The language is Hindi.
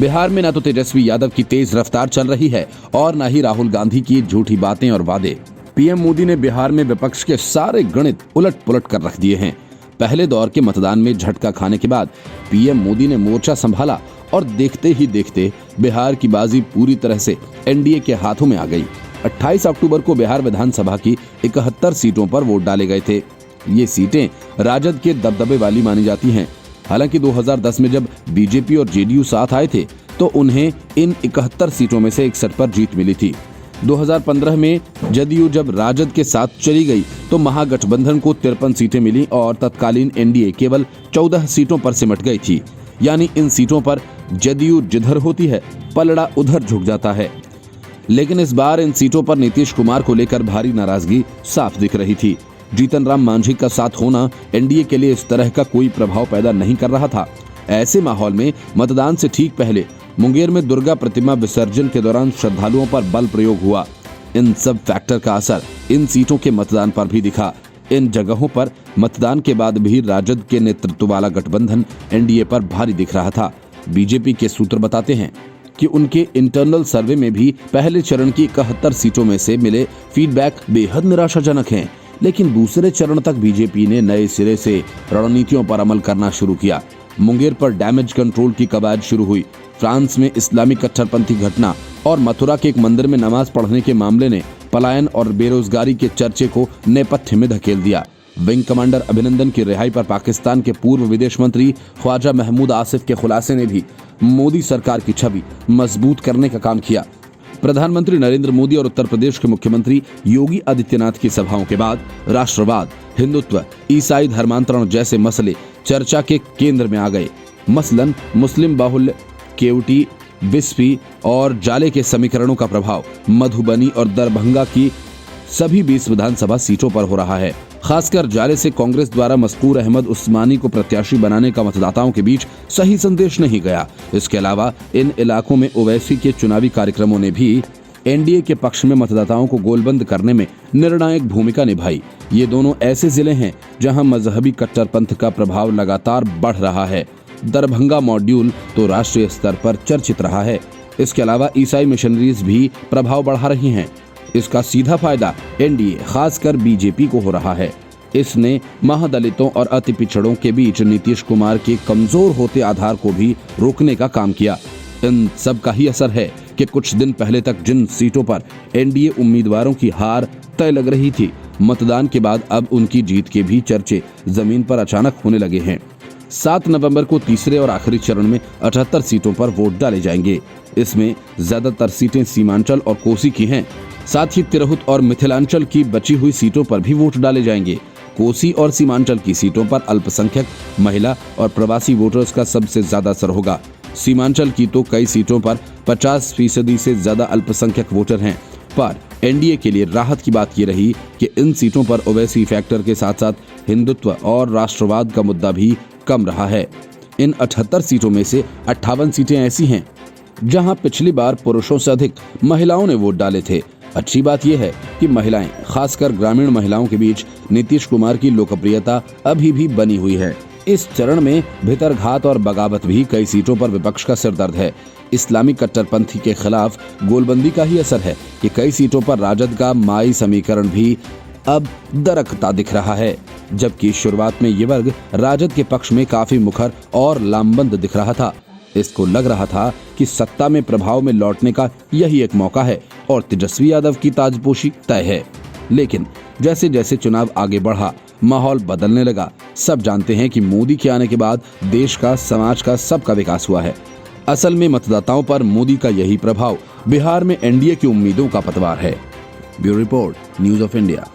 बिहार में न तो तेजस्वी यादव की तेज रफ्तार चल रही है और न ही राहुल गांधी की झूठी बातें और वादे। पीएम मोदी ने बिहार में विपक्ष के सारे गणित उलट पुलट कर रख दिए हैं। पहले दौर के मतदान में झटका खाने के बाद पीएम मोदी ने मोर्चा संभाला और देखते ही देखते बिहार की बाजी पूरी तरह से एनडीए के हाथों में आ गई। 28 अक्टूबर को बिहार विधानसभा की 71 सीटों पर वोट डाले गए थे। ये सीटें राजद के दबदबे वाली मानी जाती हैं। हालांकि 2010 में जब बीजेपी और जेडीयू साथ आए थे तो उन्हें इन 71 सीटों में से 61 पर जीत मिली थी। 2015 में जदयू जब राजद के साथ चली गई तो महागठबंधन को 53 सीटें मिली और तत्कालीन एनडीए केवल 14 सीटों पर सिमट गई थी। यानी इन सीटों पर जदयू जिधर होती है पलड़ा उधर झुक जाता है। लेकिन इस बार इन सीटों पर नीतीश कुमार को लेकर भारी नाराजगी साफ दिख रही थी। जीतन राम मांझी का साथ होना एनडीए के लिए इस तरह का कोई प्रभाव पैदा नहीं कर रहा था। ऐसे माहौल में मतदान से ठीक पहले मुंगेर में दुर्गा प्रतिमा विसर्जन के दौरान श्रद्धालुओं पर बल प्रयोग हुआ। इन सब फैक्टर का असर इन सीटों के मतदान पर भी दिखा। इन जगहों पर मतदान के बाद भी राजद के नेतृत्व वाला गठबंधन एनडीए पर भारी दिख रहा था। बीजेपी के सूत्र बताते हैं कि उनके इंटरनल सर्वे में भी पहले चरण की 71 सीटों में से मिले फीडबैक बेहद निराशाजनक हैं। लेकिन दूसरे चरण तक बीजेपी ने नए सिरे से रणनीतियों पर अमल करना शुरू किया। मुंगेर पर डैमेज कंट्रोल की कवायद शुरू हुई। फ्रांस में इस्लामी कट्टरपंथी घटना और मथुरा के एक मंदिर में नमाज पढ़ने के मामले ने पलायन और बेरोजगारी के चर्चे को नेपथ्य में धकेल दिया। विंग कमांडर अभिनंदन की रिहाई पर पाकिस्तान के पूर्व विदेश मंत्री ख्वाजा महमूद आसिफ के खुलासे ने भी मोदी सरकार की छवि मजबूत करने का काम किया। प्रधानमंत्री नरेंद्र मोदी और उत्तर प्रदेश के मुख्यमंत्री योगी आदित्यनाथ की सभाओं के बाद राष्ट्रवाद, हिंदुत्व, ईसाई धर्मांतरण जैसे मसले चर्चा के केंद्र में आ गए। मसलन मुस्लिम बाहुल्य, केवटी, बिस्फी और जाले के समीकरणों का प्रभाव मधुबनी और दरभंगा की सभी 20 विधानसभा सीटों पर हो रहा है। खासकर जाले से कांग्रेस द्वारा मस्तूर अहमद उस्मानी को प्रत्याशी बनाने का मतदाताओं के बीच सही संदेश नहीं गया। इसके अलावा इन इलाकों में ओवैसी के चुनावी कार्यक्रमों ने भी एनडीए के पक्ष में मतदाताओं को गोलबंद करने में निर्णायक भूमिका निभाई। ये दोनों ऐसे जिले हैं जहां मजहबी कट्टरपंथ का प्रभाव लगातार बढ़ रहा है। दरभंगा मॉड्यूल तो राष्ट्रीय स्तर पर चर्चित रहा है। इसके अलावा ईसाई मिशनरीज भी प्रभाव बढ़ा रही हैं। इसका सीधा फायदा एनडीए खासकर बीजेपी को हो रहा है। इसने महादलितों और अति पिछड़ों के बीच नीतीश कुमार के कमजोर होते आधार को भी रोकने का काम किया। इन सब का ही असर है कि कुछ दिन पहले तक जिन सीटों पर एनडीए उम्मीदवारों की हार तय लग रही थी, मतदान के बाद अब उनकी जीत के भी चर्चे जमीन पर अचानक होने लगे हैं। 7 नवंबर को तीसरे और आखिरी चरण में 78 सीटों पर वोट डाले जाएंगे। इसमें ज्यादातर सीटें सीमांचल और कोसी की हैं। साथ ही तिरहुत और मिथिलांचल की बची हुई सीटों पर भी वोट डाले जाएंगे। कोसी और सीमांचल की सीटों पर अल्पसंख्यक, महिला और प्रवासी वोटर्स का सबसे ज्यादा असर होगा। सीमांचल की तो कई सीटों पर 50% से ज्यादा अल्पसंख्यक वोटर हैं। पर एनडीए के लिए राहत की बात ये रही कि इन सीटों पर ओवैसी फैक्टर के साथ साथ हिंदुत्व और राष्ट्रवाद का मुद्दा भी कम रहा है। इन 78 सीटों में से 58 सीटें ऐसी हैं जहां पिछली बार पुरुषों से अधिक महिलाओं ने वोट डाले थे। अच्छी बात यह है कि महिलाएं, खासकर ग्रामीण महिलाओं के बीच नीतीश कुमार की लोकप्रियता अभी भी बनी हुई है। इस चरण में भितरघात और बगावत भी कई सीटों पर विपक्ष का सिरदर्द है। इस्लामी कट्टरपंथी के खिलाफ गोलबंदी का ही असर है कि कई सीटों पर राजद का माई समीकरण भी अब दरकता दिख रहा है। जबकि शुरुआत में ये वर्ग राजद के पक्ष में काफी मुखर और लामबंद दिख रहा था। इसको लग रहा था कि सत्ता में प्रभाव में लौटने का यही एक मौका है और तेजस्वी यादव की ताजपोशी तय है। लेकिन जैसे जैसे चुनाव आगे बढ़ा, माहौल बदलने लगा। सब जानते हैं कि मोदी के आने के बाद देश का, समाज का, सबका विकास हुआ है। असल में मतदाताओं पर मोदी का यही प्रभाव बिहार में एनडीए की उम्मीदों का पतवार है। Bureau report, news of India.